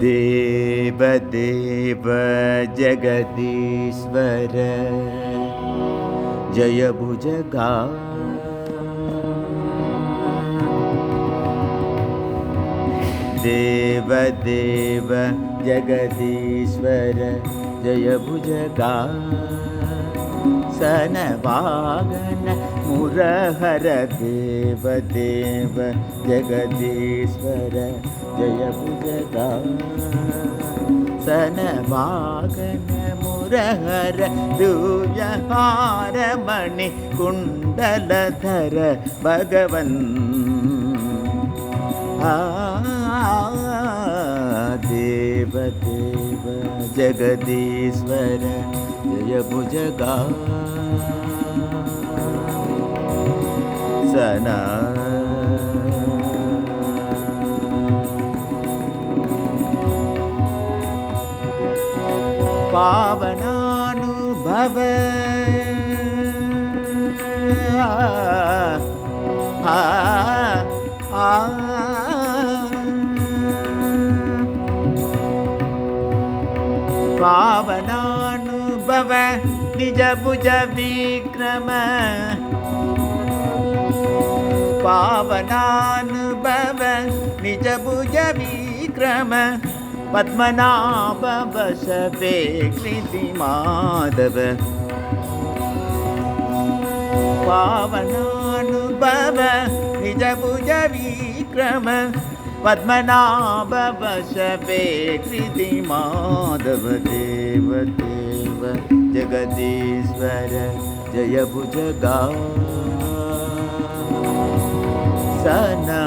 देव देव जगदीश्वर जय भुजगा देव देव जगदीश्वर जय भुजगा सनवागन मुरहर देव देव जगदीश्वर जय भुजगा सनवागन मुरहर दिव्यहार मणि कुंडलधर भगवन् देव देव जगदीश्वर जय भुजगा सना पावनानुभव पावनानुभव निज भुज विक्रम पावनानुभव निज भुज विक्रम पद्मनाभ वशवे कृति माधव पावनानुभव निज भुज विक्रम पद्मनाभ वशवे कृति माधव देव देव जगदीश्वर जय भुजगा सना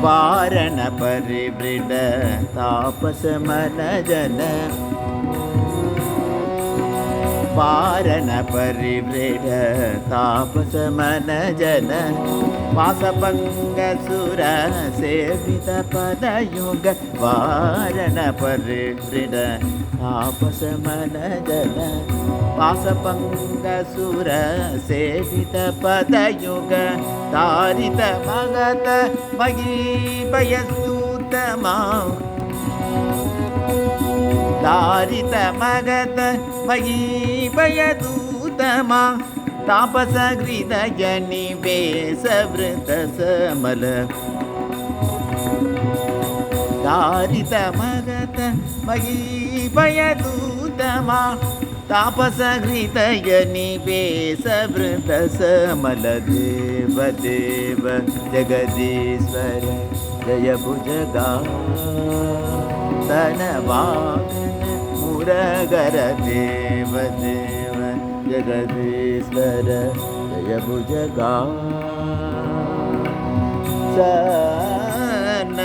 वारण परिवृड तापस मन जन वारण परिवृड तापस मन जन पासभंग सुर सेवित पदयुग वारण परिवृड तापस मन जन पासभंग सुर सेवित पदयुग तारित मगत महीपयसूतमा तारित मगत महीपयसूतमा तापस हृदय निवेश वृत समल तारित मगत महीपयसूतमा तापस हृदय निवेश वृत समल देव देव जगदीश्वर जय भुजगा सनवागन मुरगर देव देव जगदीश्वर जय भुजगा सन